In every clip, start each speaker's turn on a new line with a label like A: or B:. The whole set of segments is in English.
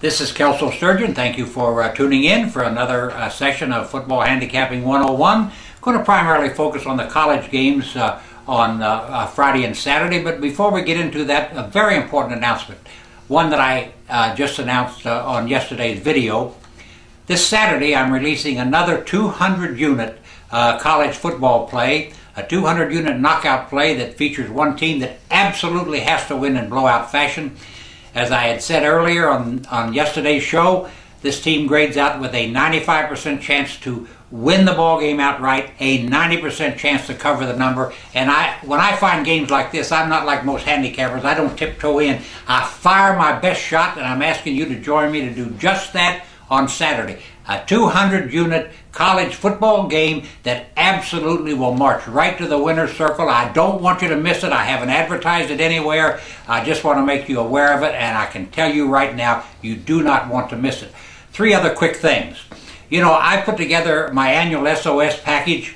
A: This is Kelso Sturgeon. Thank you for tuning in for another session of Football Handicapping 101. I'm going to primarily focus on the college games on Friday and Saturday, but before we get into that, a very important announcement, one that I just announced on yesterday's video. This Saturday I'm releasing another 200-unit college football play, a 200-unit knockout play that features one team that absolutely has to win in blowout fashion. As I had said earlier on yesterday's show, this team grades out with a 95% chance to win the ball game outright, a 90% chance to cover the number. And when I find games like this, I'm not like most handicappers. I don't tiptoe in. I fire my best shot, and I'm asking you to join me to do just that on Saturday. A 200-unit college football game that absolutely will march right to the winner's circle. I don't want you to miss it. I haven't advertised it anywhere. I just want to make you aware of it, and I can tell you right now, you do not want to miss it. Three other quick things. You know, I put together my annual SOS package,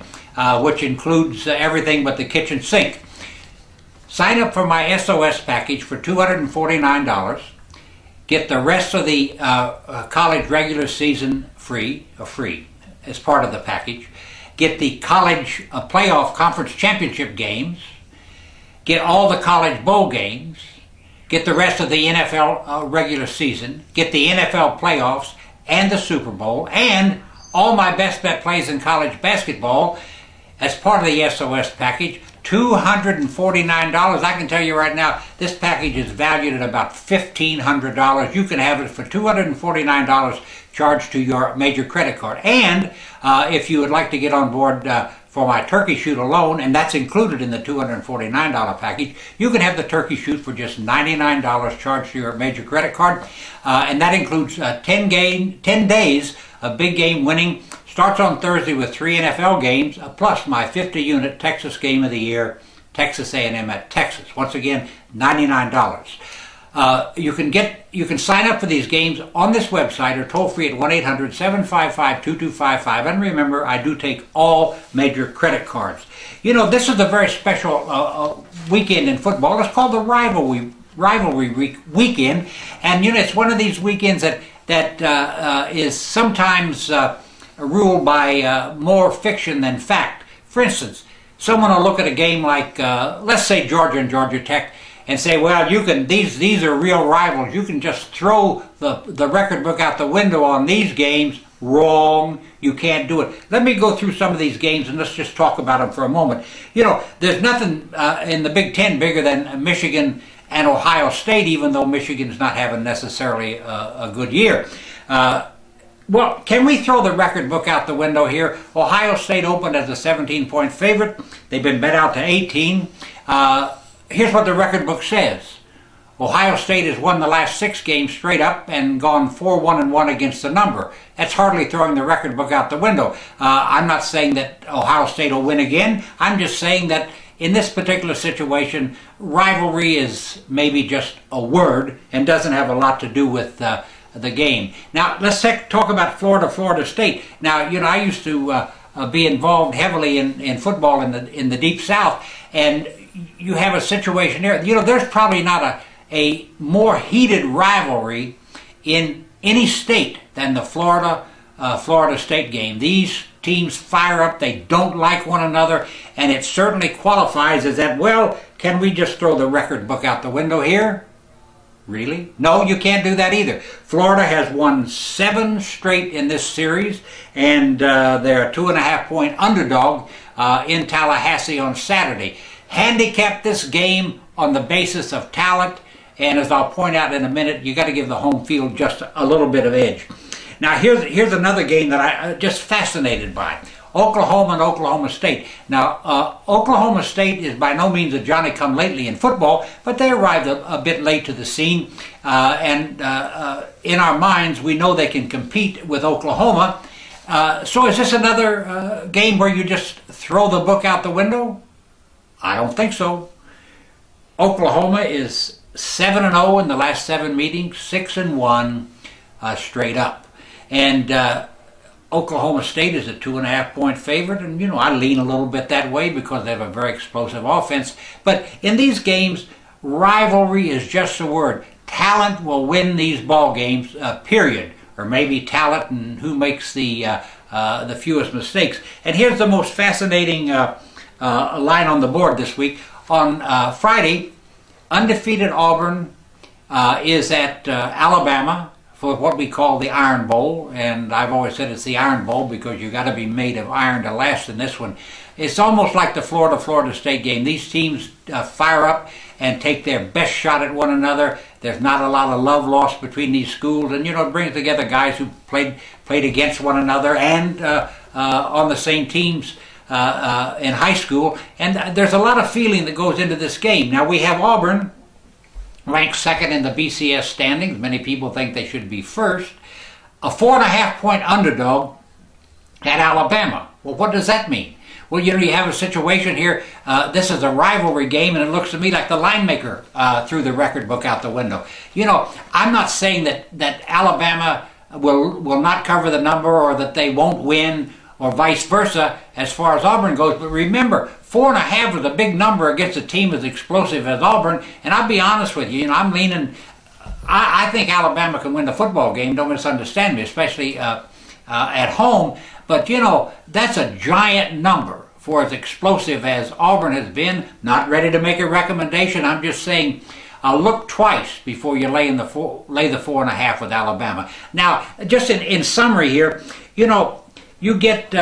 A: which includes everything but the kitchen sink. Sign up for my SOS package for $249. Get the rest of the college regular season free as part of the package. Get the college playoff conference championship games. Get all the college bowl games. Get the rest of the NFL regular season. Get the NFL playoffs and the Super Bowl. And all my best bet plays in college basketball as part of the SOS package. $249. I can tell you right now, this package is valued at about $1,500. You can have it for $249 charged to your major credit card. And if you would like to get on board for my turkey shoot alone, and that's included in the $249 package, you can have the turkey shoot for just $99 charged to your major credit card. And that includes 10 days of big game winning. Starts on Thursday with 3 NFL games, plus my 50-unit Texas Game of the Year, Texas A&M at Texas. Once again, $99. You can sign up for these games on this website or toll free at 1-800-755-2255. And remember, I do take all major credit cards. You know, this is a very special weekend in football. It's called the rivalry weekend, and you know, it's one of these weekends that is sometimes ruled by more fiction than fact. For instance, someone will look at a game like, let's say Georgia and Georgia Tech, and say, well, you can these are real rivals. You can just throw the record book out the window on these games. Wrong. You can't do it. Let me go through some of these games and let's just talk about them for a moment. You know, there's nothing in the Big Ten bigger than Michigan and Ohio State, even though Michigan's not having necessarily a good year. Well, can we throw the record book out the window here? Ohio State opened as a 17-point favorite. They've been bet out to 18. Here's what the record book says. Ohio State has won the last 6 games straight up and gone 4-1-1 against the number. That's hardly throwing the record book out the window. I'm not saying that Ohio State will win again. I'm just saying that in this particular situation, rivalry is maybe just a word and doesn't have a lot to do with the game. Now, let's talk about Florida State. Now, you know, I used to be involved heavily in football in the Deep South, and you have a situation there. You know, there's probably not a more heated rivalry in any state than the Florida State game. These teams fire up, they don't like one another, and it certainly qualifies as that, well, can we just throw the record book out the window here? Really? No, you can't do that either. Florida has won 7 straight in this series, and they're a 2.5-point underdog in Tallahassee on Saturday. Handicap this game on the basis of talent, and as I'll point out in a minute, you got to give the home field just a little bit of edge. Now, here's another game that I'm just fascinated by. Oklahoma and Oklahoma State. Now, Oklahoma State is by no means a Johnny-come-lately in football, but they arrived a bit late to the scene. And in our minds, we know they can compete with Oklahoma. So is this another game where you just throw the book out the window? I don't think so. Oklahoma is 7-0 in the last 7 meetings, 6-1 straight up. And Oklahoma State is a 2.5-point favorite, and you know, I lean a little bit that way because they have a very explosive offense. But in these games, rivalry is just a word. talent will win these ball games, period. Or maybe talent and who makes the fewest mistakes. And here's the most fascinating line on the board this week. On Friday, undefeated Auburn is at Alabama for what we call the Iron Bowl, and I've always said it's the Iron Bowl because you got to be made of iron to last in this one. It's almost like the Florida State game. These teams fire up and take their best shot at one another. There's not a lot of love lost between these schools, and it brings together guys who played against one another and on the same teams in high school. And there's a lot of feeling that goes into this game. Now we have Auburn ranked second in the BCS standings. Many people think they should be first. A 4.5-point underdog at Alabama. Well, what does that mean? Well, you have a situation here. This is a rivalry game, and it looks to me like the line maker threw the record book out the window. I'm not saying that Alabama will not cover the number or that they won't win or vice versa as far as Auburn goes. But remember, 4.5 is a big number against a team as explosive as Auburn. And I'll be honest with you, I'm leaning. I think Alabama can win the football game. Don't misunderstand me, especially at home. But that's a giant number for as explosive as Auburn has been. Not ready to make a recommendation. I'm just saying, look twice before you lay the 4.5 with Alabama. Now, just in summary here, you get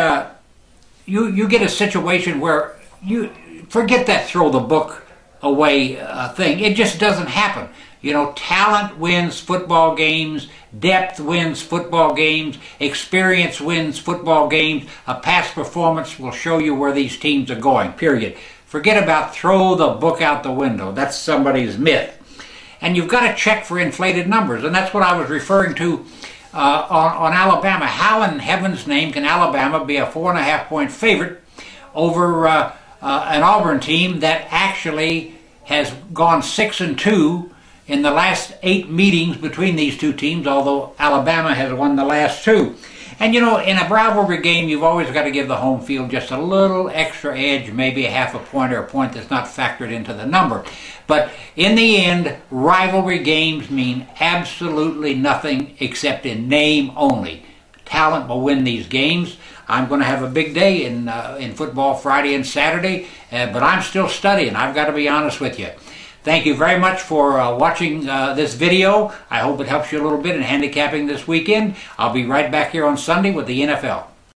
A: you get a situation where you forget that throw the book away thing. It just doesn't happen. Talent wins football games, depth wins football games, experience wins football games. A past performance will show you where these teams are going, period. Forget about throw the book out the window. That's somebody's myth. And you've got to check for inflated numbers, and that's what I was referring to on Alabama. How in heaven's name can Alabama be a 4.5-point favorite over an Auburn team that actually has gone 6-2 in the last 8 meetings between these two teams, although Alabama has won the last 2. And in a rivalry game, you've always got to give the home field just a little extra edge, maybe a half a point or a point that's not factored into the number. But in the end, rivalry games mean absolutely nothing except in name only. Talent will win these games. I'm going to have a big day in football Friday and Saturday, but I'm still studying. I've got to be honest with you. Thank you very much for watching this video. I hope it helps you a little bit in handicapping this weekend. I'll be right back here on Sunday with the NFL.